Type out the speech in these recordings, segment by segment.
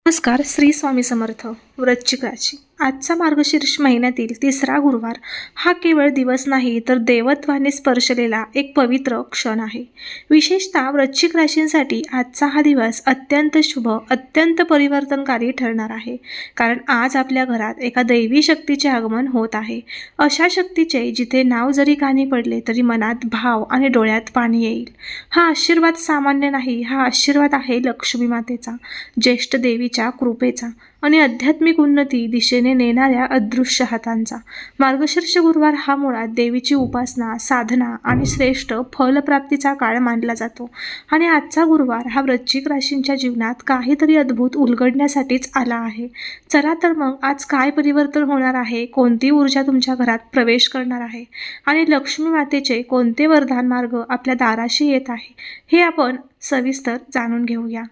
नमस्कार. श्री स्वामी समर्थ. वृश्चिक राशी. आजचा मार्गशीर्ष महिन्यातील तिसरा गुरुवार हा केवळ दिवस नाही तर देवत्वाने स्पर्शलेला एक पवित्र क्षण आहे. विशेषतः वृश्चिक राशींसाठी आजचा हा दिवस अत्यंत शुभ, अत्यंत परिवर्तनकारी ठरणार आहे. कारण आज आपल्या घरात एका दैवी शक्तीचे आगमन होत आहे. अशा शक्तीचे जिथे नाव जरी कानी पडले तरी मनात भाव आणि डोळ्यात पाणी येईल. हा आशीर्वाद सामान्य नाही, हा आशीर्वाद आहे लक्ष्मी मातेचा, ज्येष्ठ देवीच्या कृपेचा आणि आध्यात्मिक उन्नती दिशेने नेणाऱ्या अदृश्य हातांचा. मार्गशीर्ष गुरुवार हा मुळात देवीची उपासना, साधना आणि श्रेष्ठ फलप्राप्तीचा काळ मानला जातो. आणि आजचा गुरुवार हा वृश्चिक राशींच्या जीवनात काहीतरी अद्भुत उलगडण्यासाठीच आला आहे. चला तर मग आज काय परिवर्तन होणार आहे, कोणती ऊर्जा तुमच्या घरात प्रवेश करणार आहे आणि लक्ष्मी मातेचे कोणते वरदान मार्ग आपल्या दाराशी येत आहे हे आपण सविस्तर जाणून घेऊया.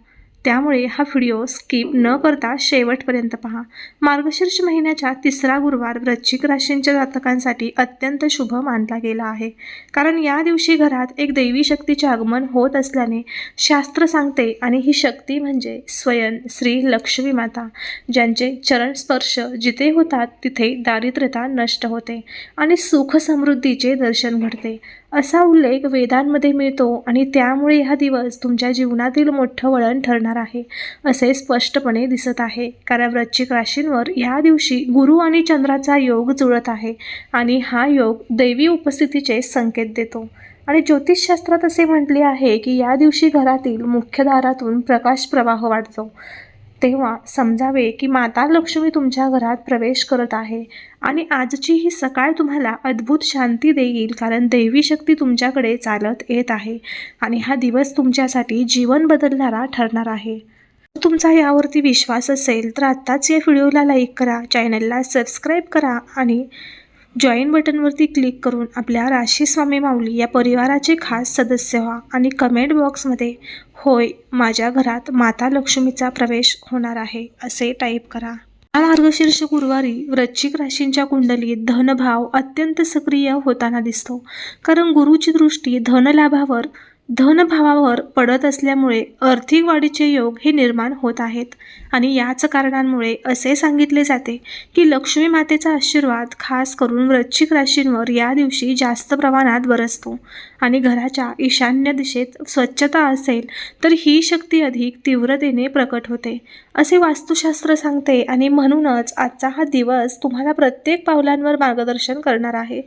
त्यामुळे हा व्हिडिओ स्किप न करता शेवटपर्यंत पहा. मार्गशीर्ष महिन्याच्या तिसरा गुरुवार वृश्चिक राशींच्या जातकांसाठी अत्यंत शुभ मानला गेला आहे. कारण या दिवशी घरात एक दैवी शक्तीचे आगमन होत असल्याने शास्त्र सांगते आणि ही शक्ती म्हणजे स्वयं श्री लक्ष्मी माता, ज्यांचे चरण स्पर्श जिथे होतात तिथे दारिद्र्यता नष्ट होते आणि सुख समृद्धीचे दर्शन घडते असा उल्लेख वेदांमध्ये मिळतो. आणि त्यामुळे हा दिवस तुमच्या जीवनातील मोठं वळण ठरणार आहे असे स्पष्टपणे दिसत आहे. कारण वृश्चिक राशींवर या दिवशी गुरु आणि चंद्राचा योग जुळत आहे आणि हा योग दैवी उपस्थितीचे संकेत देतो. आणि ज्योतिषशास्त्रात असे म्हटले आहे की या दिवशी घरातील मुख्य दारातून प्रकाश प्रवाह वाढतो. तेव्हा समजावे की माता लक्ष्मी तुमच्या घरात प्रवेश करत आहे आणि आजची ही सकाळ तुम्हाला अद्भुत शांती देईल. कारण दैवी शक्ती तुमच्याकडे चालत येत आहे आणि हा दिवस तुमच्यासाठी जीवन बदलणारा ठरणार आहे. तुमचा यावरती विश्वास असेल तर आत्ताच या व्हिडिओला लाईक करा, चॅनलला सबस्क्राईब करा आणि जॉईन बटनवरती क्लिक करून आपल्या राशी स्वामी माऊली या परिवाराचे खास सदस्य व्हा आणि कमेंट बॉक्समध्ये होय, माझ्या घरात माता लक्ष्मीचा प्रवेश होणार आहे असे टाईप करा. या मार्गशीर्ष गुरुवारी वृश्चिक राशींच्या कुंडलीत धनभाव अत्यंत सक्रिय होताना दिसतो. कारण गुरुची दृष्टी धनभावावर पडत असल्यामुळे आर्थिक वाढीचे योग हे निर्माण होत आहेत. आणि याच कारणांमुळे असे सांगितले जाते की लक्ष्मी मातेचा आशीर्वाद खास करून वृश्चिक राशींवर या दिवशी जास्त प्रमाणात बरसतो. आणि घराच्या ईशान्य दिशेत स्वच्छता असेल तर ही शक्ती अधिक तीव्रतेने प्रकट होते असे वास्तुशास्त्र सांगते. आणि म्हणूनच आजचा हा दिवस तुम्हाला प्रत्येक पावलांवर मार्गदर्शन करणार आहे.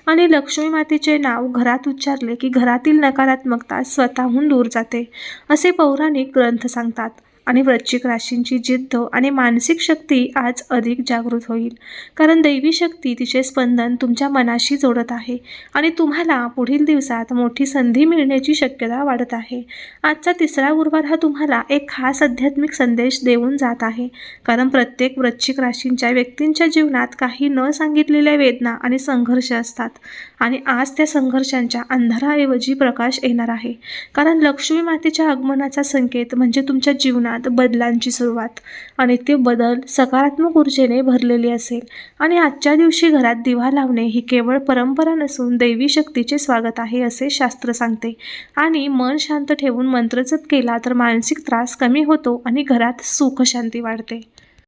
आणि लक्ष्मी मातेचे नाव घरात उच्चारले की घरातील नकारात्मकता स्वतःहून दूर जाते असे पौराणिक ग्रंथ सांगतात. आणि वृश्चिक राशींची जिद्द आणि मानसिक शक्ती आज अधिक जागृत होईल. कारण दैवी शक्ती तिचे स्पंदन तुमच्या मनाशी जोडत आहे आणि तुम्हाला पुढील दिवसात मोठी संधी मिळण्याची शक्यता वाढत आहे. आजचा तिसरा गुरुवार हा तुम्हाला एक खास आध्यात्मिक संदेश देऊन जात आहे. कारण प्रत्येक वृश्चिक राशींच्या व्यक्तींच्या जीवनात काही न सांगितलेल्या वेदना आणि संघर्ष असतात आणि आज त्या संघर्षांच्या अंधाराऐवजी प्रकाश येणार आहे. कारण लक्ष्मी मातेच्या आगमनाचा संकेत म्हणजे तुमच्या जीवनात बदलांची सुरुवात आणि ते बदल सकारात्मक ऊर्जेने भरलेले असेल. आणि आजच्या दिवशी घरात दिवा लावणे ही केवळ परंपरा नसून दैवी शक्तीचे स्वागत आहे असे शास्त्र सांगते. आणि मन शांत ठेवून मंत्र जप केला तर मानसिक त्रास कमी होतो आणि घरात सुख शांती वाढते.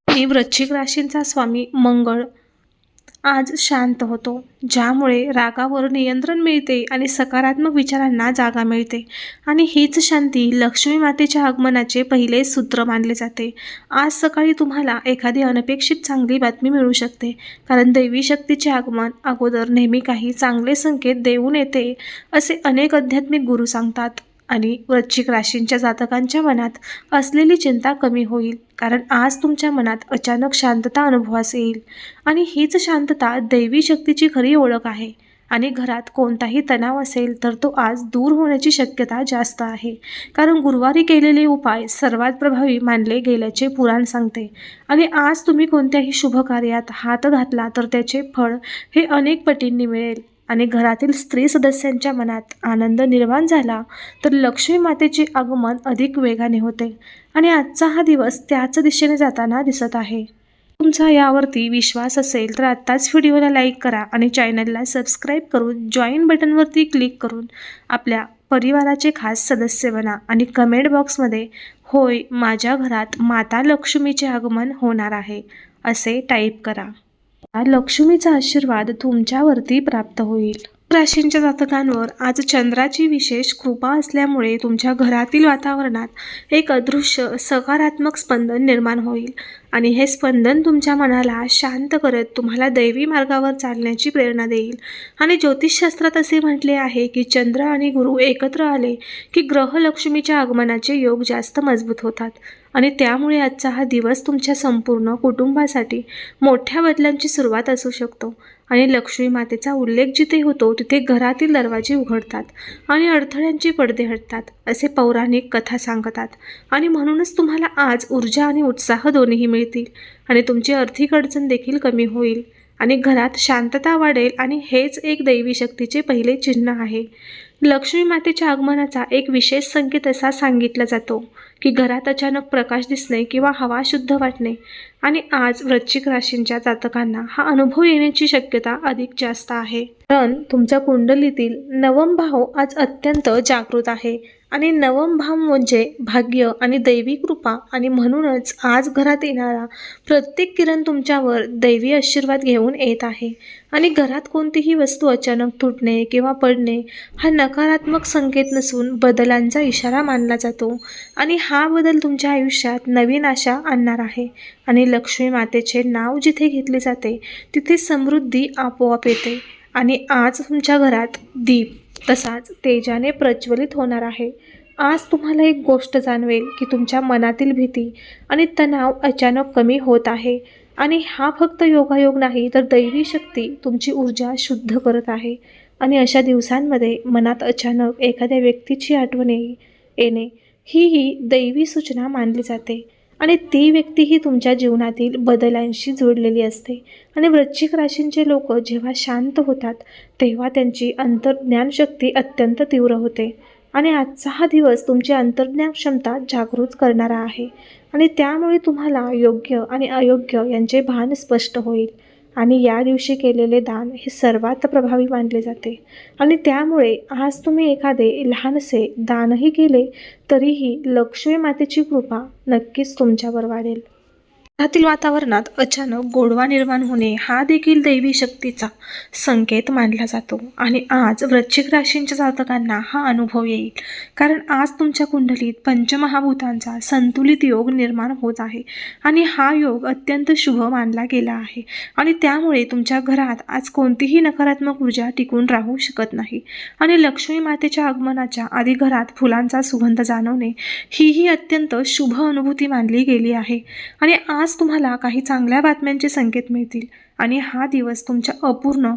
आणि वृश्चिक राशींचा स्वामी मंगळ आज शांत होतो, ज्यामुळे रागावर नियंत्रण मिळते आणि सकारात्मक विचारांना जागा मिळते. आणि हीच शांती लक्ष्मी मातेच्या आगमनाचे पहिले सूत्र मानले जाते. आज सकाळी तुम्हाला एखादी अनपेक्षित चांगली बातमी मिळू शकते. कारण दैवी शक्तीचे आगमन अगोदर नेहमी काही चांगले संकेत देऊन येते असे अनेक आध्यात्मिक गुरु सांगतात. आणि वृश्चिक राशींच्या जातकांच्या मनात असलेली चिंता कमी होईल. कारण आज तुमच्या मनात अचानक शांतता अनुभवास येईल आणि हीच शांतता दैवी शक्तीची खरी ओळख आहे. आणि घरात कोणताही तणाव असेल तर तो आज दूर होण्याची शक्यता जास्त आहे. कारण गुरुवारी केलेले उपाय सर्वात प्रभावी मानले गेल्याचे पुराण सांगते. आणि आज तुम्ही कोणत्याही शुभ कार्यात हात घातला तर त्याचे फळ हे अनेक पटींनी मिळेल. आणि घरातील स्त्री सदस्यांच्या मनात आनंद निर्माण झाला तर लक्ष्मी मातेचे आगमन अधिक वेगाने होते. आणि आजचा हा दिवस त्याच दिशेने जाताना दिसत आहे. तुमचा यावरती विश्वास असेल तर आत्ताच व्हिडिओला लाईक करा आणि चॅनलला सबस्क्राईब करून जॉईन बटनवरती क्लिक करून आपल्या परिवाराचे खास सदस्य बना आणि कमेंट बॉक्समध्ये होय माझ्या घरात माता लक्ष्मीचे आगमन होणार आहे असे टाईप करा. लक्ष्मीचा आशीर्वाद तुमच्यावरती प्राप्त होईल. राशींच्या जातकांवर आज चंद्राची विशेष कृपा असल्यामुळे तुमच्या घरातील वातावरणात एक अदृश्य सकारात्मक स्पंदन निर्माण होईल आणि हे स्पंदन तुमच्या मनाला शांत करत तुम्हाला दैवी मार्गावर चालण्याची प्रेरणा देईल. आणि ज्योतिषशास्त्रात असे म्हटले आहे की चंद्र आणि गुरु एकत्र आले की ग्रह लक्ष्मीच्या आगमनाचे योग जास्त मजबूत होतात आणि त्यामुळे आजचा हा दिवस तुमच्या संपूर्ण कुटुंबासाठी मोठ्या बदलांची सुरुवात असू शकतो. आणि लक्ष्मी मातेचा उल्लेख जिथे होतो तिथे घरातील दरवाजे उघडतात आणि अडथळ्यांचे पडदे हटतात असे पौराणिक कथा सांगतात. आणि म्हणूनच तुम्हाला आज ऊर्जा आणि उत्साह दोन्हीही मिळतील आणि तुमची आर्थिक अडचण देखील कमी होईल आणि घरात शांतता वाढेल. आणि हेच एक दैवी शक्तीचे पहिले चिन्ह आहे. लक्ष्मी मातेच्या आगमनाचा एक विशेष संकेत असा सांगितला जातो की घरात अचानक प्रकाश दिसणे किंवा हवा शुद्ध वाटणे. आणि आज वृश्चिक राशींच्या जातकांना हा अनुभव येण्याची शक्यता अधिक जास्त आहे, कारण तुमच्या कुंडलीतील नवम भाव आज अत्यंत जागृत आहे आणि नवम भाव म्हणजे भाग्य आणि दैवी कृपा. आणि म्हणूनच आज घरात येणारा प्रत्येक किरण तुमच्यावर दैवी आशीर्वाद घेऊन येत आहे. आणि घरात कोणतीही वस्तू अचानक तुटणे किंवा पडणे हा नकारात्मक संकेत नसून बदलांचा इशारा मानला जातो. आणि हा बदल तुमच्या आयुष्यात नवीन आशा आणणार आहे. आणि लक्ष्मी मातेचे नाव जिथे घेतले जाते तिथे समृद्धी आपोआप येते. आणि आज तुमच्या घरात दीप तसाच तेजाने प्रज्वलित होणार आहे. आज तुम्हाला एक गोष्ट जाणवेल की तुमच्या मनातील भीती आणि तणाव अचानक कमी होत आहे. आणि हा फक्त योगायोग नाही तर दैवी शक्ती तुमची ऊर्जा शुद्ध करत आहे. आणि अशा दिवसांमध्ये मनात अचानक एखाद्या व्यक्तीची आठवण येणे ही दैवी सूचना मानली जाते आणि ती व्यक्तीही तुमच्या जीवनातील बदलांशी जोडलेली असते. आणि वृश्चिक राशींचे लोक जेव्हा शांत होतात तेव्हा त्यांची अंतर्ज्ञान शक्ती अत्यंत तीव्र होते. आणि आजचा हा दिवस तुमची अंतर्ज्ञान क्षमता जागृत करणारा आहे आणि त्यामुळे तुम्हाला योग्य आणि अयोग्य यांचे भान स्पष्ट होईल. आणि या दिवशी केलेले दान हे सर्वात प्रभावी मानले जाते. आणि त्यामुळे आज तुम्ही एखादे लहानसे दानही केले तरीही लक्ष्मी मातेची कृपा नक्कीच तुमच्यावर वाढेल. घरातील वातावरणात अचानक गोडवा निर्माण होणे हा देखील दैवी शक्तीचा संकेत मानला जातो. आणि आज वृश्चिक राशींच्या जातकांना हा अनुभव येईल, कारण आज तुमच्या कुंडलीत पंचमहाभूतांचा संतुलित योग निर्माण होत आहे आणि हा योग अत्यंत शुभ मानला गेला आहे. आणि त्यामुळे तुमच्या घरात आज कोणतीही नकारात्मक ऊर्जा टिकून राहू शकत नाही. आणि लक्ष्मी मातेच्या आगमनाच्या आधी घरात फुलांचा सुगंध जाणवणे ही अत्यंत शुभ अनुभूती मानली गेली आहे. आणि आज तुम्हाला काही चांगल्या बातम्यांचे संकेत मिळतील आणि हा दिवस तुमच्या अपूर्ण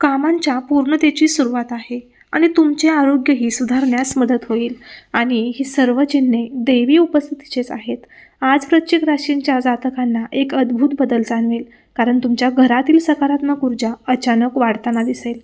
कामांच्या पूर्णतेची सुरुवात आहे आणि तुमचे आरोग्यही सुधारण्यास मदत होईल. आणि ही सर्व चिन्हे दैवी उपस्थितीचेच आहेत. आज वृश्चिक राशींच्या जातकांना एक अद्भुत बदल जाणवेल, कारण तुमच्या घरातील सकारात्मक ऊर्जा अचानक वाढताना दिसेल.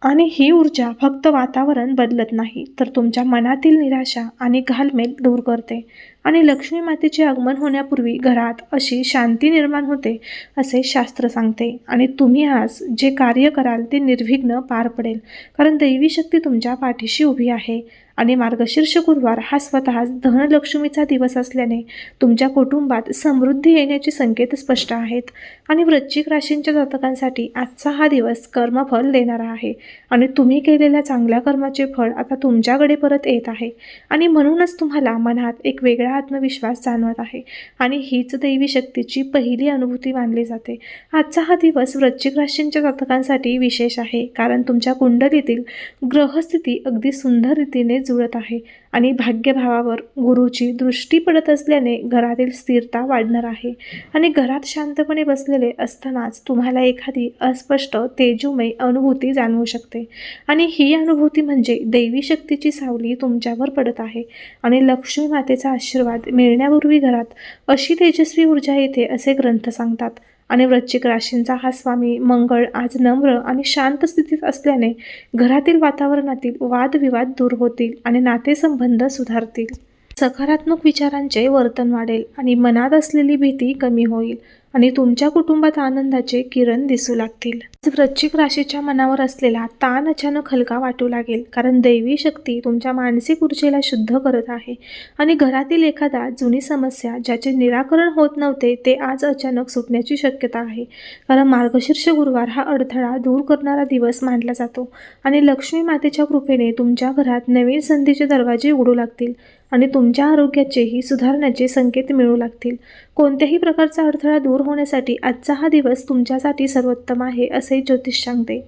आणि ही ऊर्जा फक्त वातावरण बदलत नाही तर तुमच्या मनातील निराशा आणि घालमेल दूर करते. आणि लक्ष्मी मातेचे आगमन होण्यापूर्वी घरात अशी शांती निर्माण होते असे शास्त्र सांगते. आणि तुम्ही आज जे कार्य कराल ते निर्विघ्न पार पडेल, कारण दैवी शक्ती तुमच्या पाठीशी उभी आहे. आणि मार्गशीर्ष गुरुवार हा स्वतःच धनलक्ष्मीचा दिवस असल्याने तुमच्या कुटुंबात समृद्धी येण्याचे संकेत स्पष्ट आहेत. आणि वृश्चिक राशींच्या जातकांसाठी आजचा हा दिवस कर्मफल देणारा आहे आणि तुम्ही केलेल्या चांगल्या कर्माचे फळ आता तुमच्याकडे परत येत आहे. आणि म्हणूनच तुम्हाला मनात एक वेगळा आत्मविश्वास जाणवत आहे आणि हीच दैवी शक्तीची पहिली अनुभूती मानली जाते. आजचा हा दिवस वृश्चिक राशींच्या जातकांसाठी विशेष आहे, कारण तुमच्या कुंडलीतील ग्रहस्थिती अगदी सुंदर रीतीने जुळत आहे आणि भाग्यभावावर गुरुची दृष्टी पडत असल्याने घरातील स्थिरता वाढणार आहे. आणि घरात शांतपणे बसलेले असतानाच तुम्हाला एखादी अस्पष्ट तेजोमय अनुभूती जाणवू शकते आणि ही अनुभूती म्हणजे दैवी शक्तीची सावली तुमच्यावर पडत आहे. आणि लक्ष्मी मातेचा आशीर्वाद मिळण्यापूर्वी घरात अशी तेजस्वी ऊर्जा येते असे ग्रंथ सांगतात. आणि वृश्चिक राशींचा हा स्वामी मंगळ आज नम्र आणि शांत स्थितीत असल्याने घरातील वातावरणातील वादविवाद दूर होतील आणि नातेसंबंध सुधारतील. सकारात्मक विचारांचे वर्तन वाढेल आणि मनात असलेली भीती कमी होईल. आणि तुमच्या कुटुंबात आनंदाचे किरण दिसू लागतील. वृश्चिक राशीच्या मनावर असलेला ताण अचानक हलका वाटू लागेल, कारण दैवी शक्ती तुमच्या मानसिक ऊर्जेला शुद्ध करत आहे आणि घरातील एखादा जुनी समस्या ज्याचे निराकरण होत नव्हते ते आज अचानक सुटण्याची शक्यता आहे. कारण मार्गशीर्ष गुरुवार हा अडथळा दूर करणारा दिवस मानला जातो आणि लक्ष्मी मातेच्या कृपेने तुमच्या घरात नवीन संधीचे दरवाजे उघडू लागतील आणि तुमच्या आरोग्याचेही सुधारण्याचे संकेत मिळू लागतील. कोणत्याही प्रकारचा अडथळा दूर होण्यासाठी आजचा हा दिवस तुमच्यासाठी सर्वोत्तम आहे असे ज्योतिष सांगते.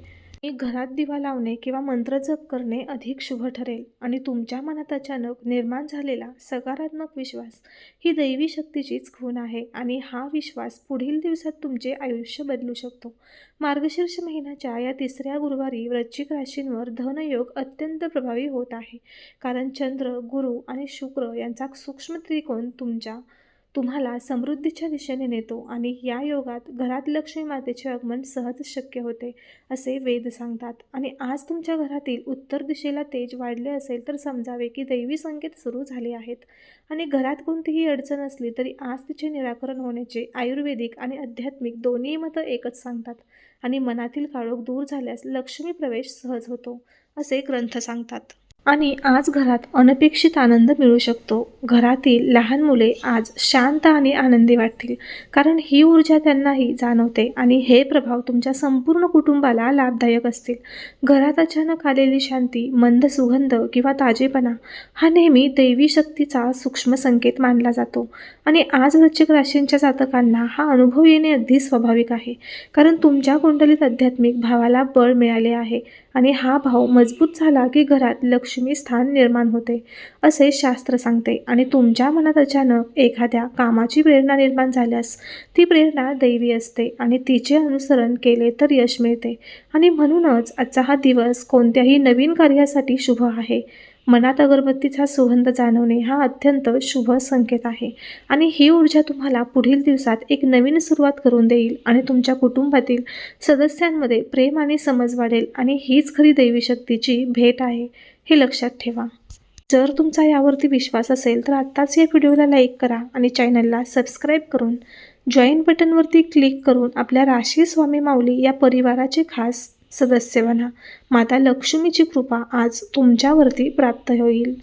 घरात दिवा लावणे किंवा मंत्र जप करणे अधिक शुभ ठरेल आणि तुमच्या मनात अचानक निर्माण झालेला सकारात्मक विश्वास ही दैवी शक्तीचीच खूण आहे आणि हा विश्वास पुढील दिवसात तुमचे आयुष्य बदलू शकतो. मार्गशीर्ष महिन्याच्या या तिसऱ्या गुरुवारी वृश्चिक राशींवर धनयोग अत्यंत प्रभावी होत आहे, कारण चंद्र, गुरु आणि शुक्र यांचा सूक्ष्म त्रिकोण तुम्हाला समृद्धीच्या दिशेने नेतो आणि या योगात घरात लक्ष्मी मातेचे आगमन सहज शक्य होते असे वेद सांगतात. आणि आज तुमच्या घरातील उत्तर दिशेला तेज वाढले असेल तर समजावे की दैवी संकेत सुरू झाले आहेत आणि घरात कोणतीही अडचण असली तरी आज तिचे निराकरण होण्याचे आयुर्वेदिक आणि आध्यात्मिक दोन्ही मतं एकच सांगतात आणि मनातील काळोख दूर झाल्यास लक्ष्मी प्रवेश सहज होतो असे ग्रंथ सांगतात. आणि आज घरात अनपेक्षित आनंद मिळू शकतो. घरातील लहान मुले आज शांत आणि आनंदी वाटतील, कारण ही ऊर्जा त्यांनाही जाणवते आणि हे प्रभाव तुमच्या संपूर्ण कुटुंबाला लाभदायक असतील. घरात अचानक आलेली शांती, मंद सुगंध किंवा ताजेपणा हा नेहमी दैवी शक्तीचा सूक्ष्म संकेत मानला जातो आणि आज वृश्चिक राशींच्या जातकांना हा अनुभव येणे अगदी स्वाभाविक आहे, कारण तुमच्या कुंडलीत आध्यात्मिक भावाला बळ मिळाले आहे आणि हा भाव मजबूत झाला की घरात लक्ष्मी स्थान निर्माण होते असे शास्त्र सांगते. आणि तुमच्या मनात अचानक एखाद्या कामाची प्रेरणा निर्माण झाल्यास ती प्रेरणा दैवी असते आणि तिचे अनुसरण केले तर यश मिळते आणि म्हणूनच आजचा हा दिवस कोणत्याही नवीन कार्यासाठी शुभ आहे. मनात अगरबत्तीचा सुगंध जाणवणे हा अत्यंत शुभ संकेत आहे आणि ही ऊर्जा तुम्हाला पुढील दिवसात एक नवीन सुरुवात करून देईल आणि तुमच्या कुटुंबातील सदस्यांमध्ये प्रेम आणि समज वाढेल आणि हीच खरी दैवी शक्तीची भेट आहे हे लक्षात ठेवा. जर तुमचा यावरती विश्वास असेल तर आत्ताच या व्हिडिओला लाईक करा आणि चॅनलला सबस्क्राईब करून जॉईन बटनवरती क्लिक करून आपल्या राशी स्वामी माऊली या परिवाराचे खास सदस्य बना. माता लक्ष्मीची कृपा आज तुमच्यावरती प्राप्त होईल.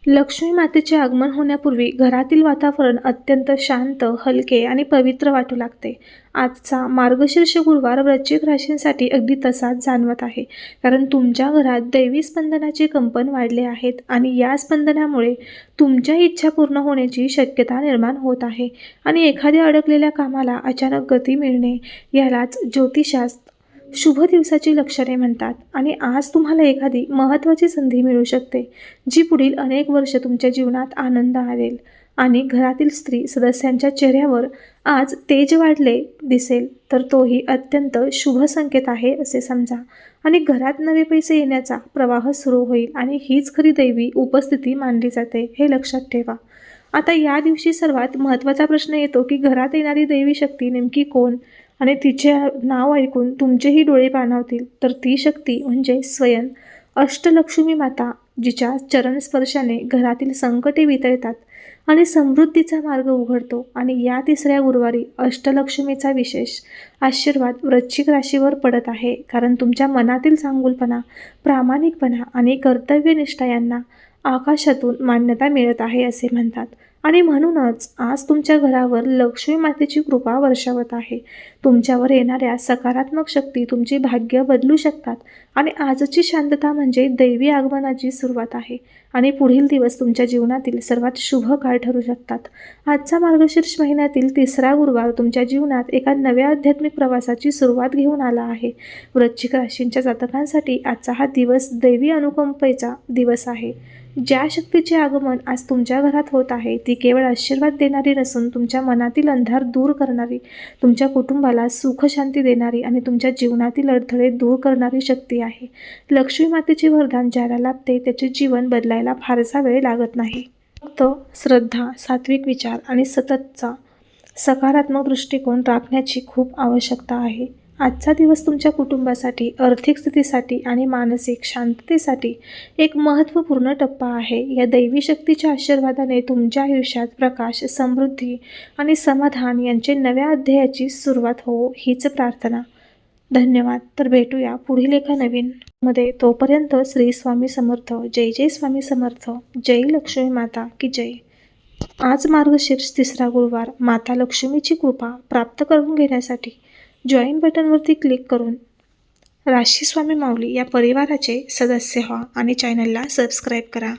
लक्ष्मी मातेचे आगमन होण्यापूर्वी घरातील वातावरण अत्यंत शांत, हलके आणि पवित्र वाटू लागते. आजचा मार्गशीर्ष गुरुवार वृश्चिक राशींसाठी अगदी तसाच जाणवत आहे, कारण तुमच्या घरात दैवी स्पंदनाचे कंपन वाढले आहेत आणि या स्पंदनामुळे तुमच्या इच्छा पूर्ण होण्याची शक्यता निर्माण होत आहे आणि एखाद्या अडकलेल्या कामाला अचानक गती मिळणे यालाच ज्योतिषात शुभ दिवसाची लक्षणे म्हणतात. आणि आज तुम्हाला एखादी महत्त्वाची संधी मिळू शकते जी पुढील अनेक वर्ष तुमच्या जीवनात आनंद आणेल आणि घरातील स्त्री सदस्यांच्या चेहऱ्यावर आज तेज वाढले दिसेल तर तोही अत्यंत शुभ संकेत आहे असे समजा आणि घरात नवे पैसे येण्याचा प्रवाह सुरू होईल आणि हीच खरी दैवी उपस्थिती मानली जाते हे लक्षात ठेवा. आता या दिवशी सर्वात महत्त्वाचा प्रश्न येतो की घरात येणारी दैवी शक्ती नेमकी कोण आणि तिचे नाव ऐकून तुमचेही डोळे पाणावतील. तर ती शक्ती म्हणजे स्वयं अष्टलक्ष्मी माता, जिच्या चरणस्पर्शाने घरातील संकटे वितळतात आणि समृद्धीचा मार्ग उघडतो. आणि या तिसऱ्या गुरुवारी अष्टलक्ष्मीचा विशेष आशीर्वाद वृश्चिक राशीवर पडत आहे, कारण तुमच्या मनातील चांगुलपणा, प्रामाणिकपणा आणि कर्तव्यनिष्ठा यांना आकाशातून मान्यता मिळत आहे असे म्हणतात आणि म्हणूनच आज तुमच्या घरावर लक्ष्मी मातेची कृपा वर्षावत आहे. तुमच्यावर येणाऱ्या सकारात्मक शक्ती तुमचे भाग्य बदलू शकतात आणि आजची शांतता म्हणजे दैवी आगमनाची सुरुवात आहे आणि पुढील दिवस तुमच्या जीवनातील सर्वात शुभ काळ ठरू शकतात. आजचा मार्गशीर्ष महिन्यातील तिसरा गुरुवार तुमच्या जीवनात एका नव्या आध्यात्मिक प्रवासाची सुरुवात घेऊन आला आहे. वृश्चिक राशींच्या जातकांसाठी आजचा हा दिवस दैवी अनुकंपेचा दिवस आहे. ज्या शक्तीचे आगमन आज तुमच्या घरात होत आहे ती केवळ आशीर्वाद देणारी नसून तुमच्या मनातील अंधार दूर करणारी, तुमच्या कुटुंबाला सुख शांती देणारी आणि तुमच्या जीवनातील अडथळे दूर करणारी शक्ती आहे. लक्ष्मी मातेचे वरदान ज्याला लाभते त्याचे जीवन बदलायला फारसा वेळ लागत नाही. फक्त श्रद्धा, सात्विक विचार आणि सततचा सकारात्मक दृष्टिकोन राखण्याची खूप आवश्यकता आहे. आजचा दिवस तुमच्या कुटुंबासाठी, आर्थिक स्थितीसाठी आणि मानसिक शांततेसाठी एक महत्त्वपूर्ण टप्पा आहे. या दैवी शक्तीच्या आशीर्वादाने तुमच्या आयुष्यात प्रकाश, समृद्धी आणि समाधान यांचे नव्या अध्यायाची सुरुवात हो, हीच प्रार्थना. धन्यवाद. तर भेटूया पुढील एका नवीन मध्ये. तोपर्यंत श्री स्वामी समर्थ. जय जय स्वामी समर्थ. जय लक्ष्मी माता की जय. आज मार्गशीर्ष 3रा गुरुवार. माता लक्ष्मीची कृपा प्राप्त करून घेण्यासाठी जॉईन बटनवरती क्लिक करून राशी स्वामी माऊली या परिवाराचे सदस्य व्हा आणि चॅनलला सबस्क्राईब करा.